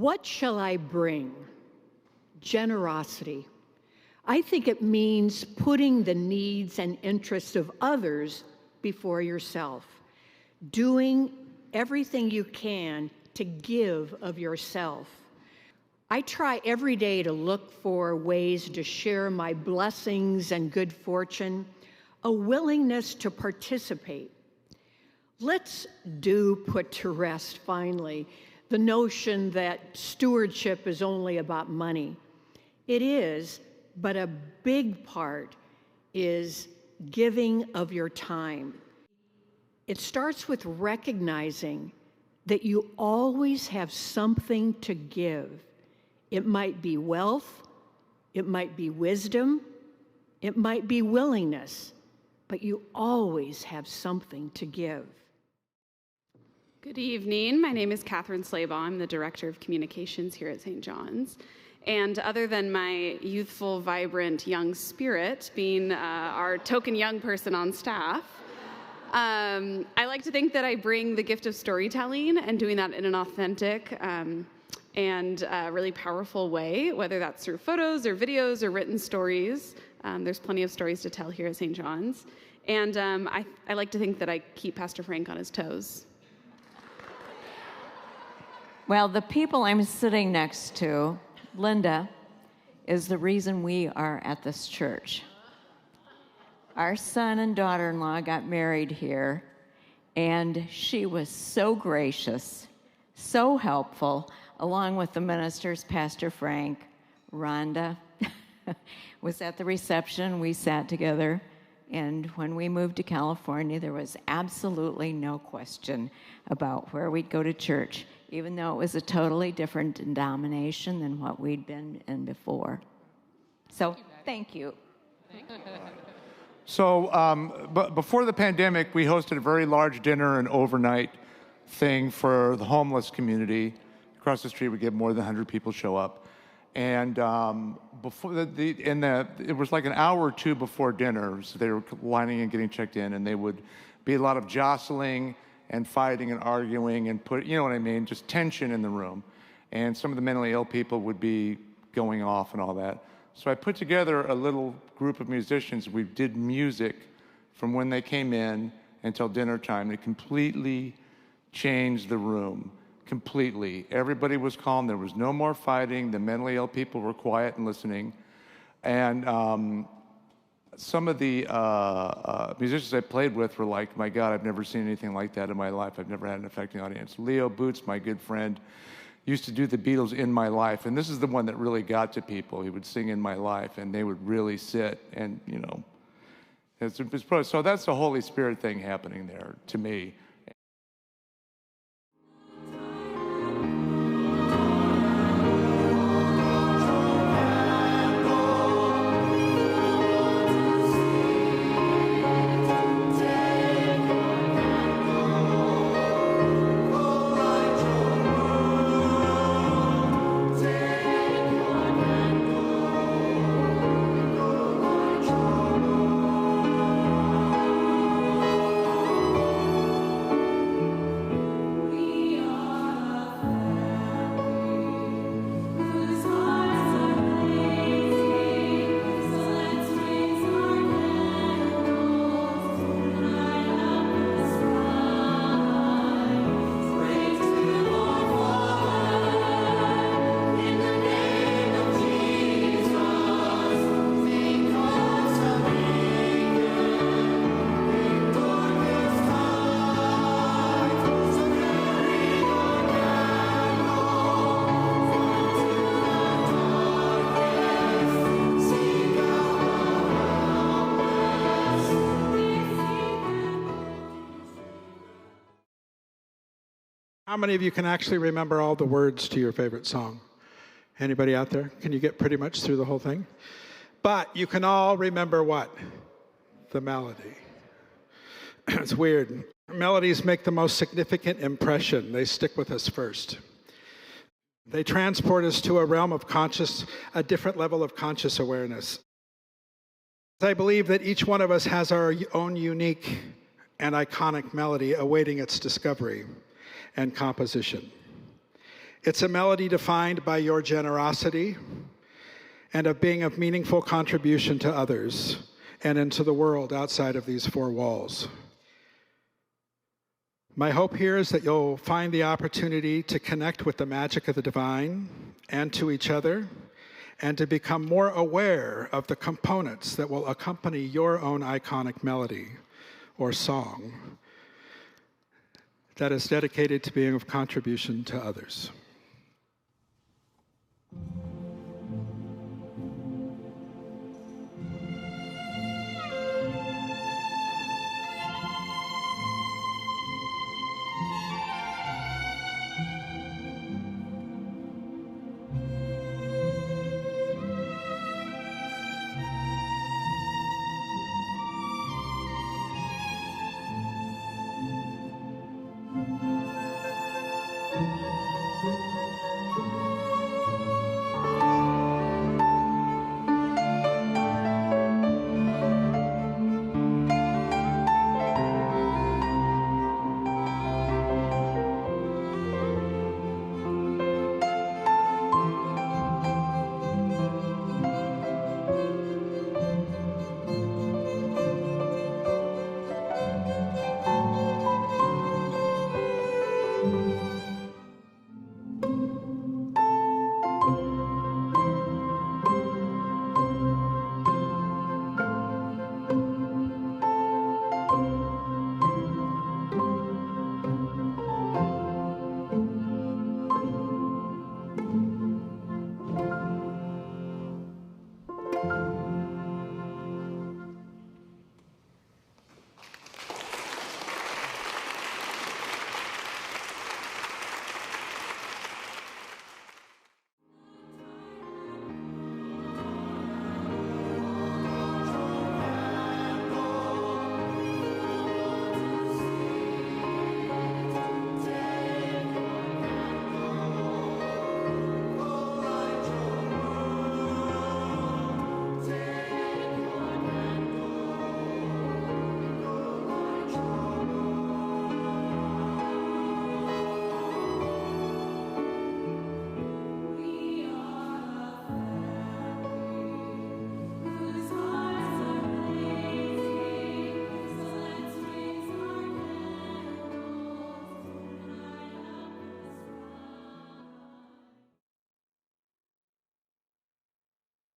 What shall I bring? Generosity. I think it means putting the needs and interests of others before yourself, doing everything you can to give of yourself. I try every day to look for ways to share my blessings and good fortune, a willingness to participate. Let's put to rest, finally, the notion that stewardship is only about money. It is, but a big part is giving of your time. It starts with recognizing that you always have something to give. It might be wealth, it might be wisdom, it might be willingness, but you always have something to give. Good evening. My name is Catherine Slaybaugh. I'm the Director of Communications here at St. John's. And other than my youthful, vibrant, young spirit being our token young person on staff, I like to think that I bring the gift of storytelling and doing that in an authentic and really powerful way, whether that's through photos or videos or written stories. There's plenty of stories to tell here at St. John's. And I like to think that I keep Pastor Frank on his toes. Well, the people I'm sitting next to, Linda, is the reason we are at this church. Our son and daughter-in-law got married here, and she was so gracious, so helpful, along with the ministers, Pastor Frank, Rhonda, was at the reception. We sat together, and when we moved to California, there was absolutely no question about where we'd go to church, even though it was a totally different denomination than what we'd been in before. So, thank you. So, but before the pandemic, we hosted a very large dinner and overnight thing for the homeless community. Across the street, we get more than 100 people show up. And before it was like an hour or two before dinner, so they were lining and getting checked in, and they would be a lot of jostling and fighting and arguing and you know what I mean, just tension in the room. And some of the mentally ill people would be going off and all that. So I put together a little group of musicians. We did music from when they came in until dinner time. It completely changed the room, completely. Everybody was calm. There was no more fighting. The mentally ill people were quiet and listening. And some of the musicians I played with were like, my God, I've never seen anything like that in my life. I've never had an affecting audience. Leo Boots, my good friend, used to do the Beatles in my life, and this is the one that really got to people. He would sing In My Life, and they would really sit, and you know, so that's the Holy Spirit thing happening there to me. How many of you can actually remember all the words to your favorite song? Anybody out there? Can you get pretty much through the whole thing? But you can all remember what? The melody. It's weird. Melodies make the most significant impression. They stick with us first. They transport us to a realm of a different level of conscious awareness. I believe that each one of us has our own unique and iconic melody awaiting its discovery and composition. It's a melody defined by your generosity and of being of meaningful contribution to others and into the world outside of these four walls. My hope here is that you'll find the opportunity to connect with the magic of the divine and to each other, and to become more aware of the components that will accompany your own iconic melody or song that is dedicated to being of contribution to others.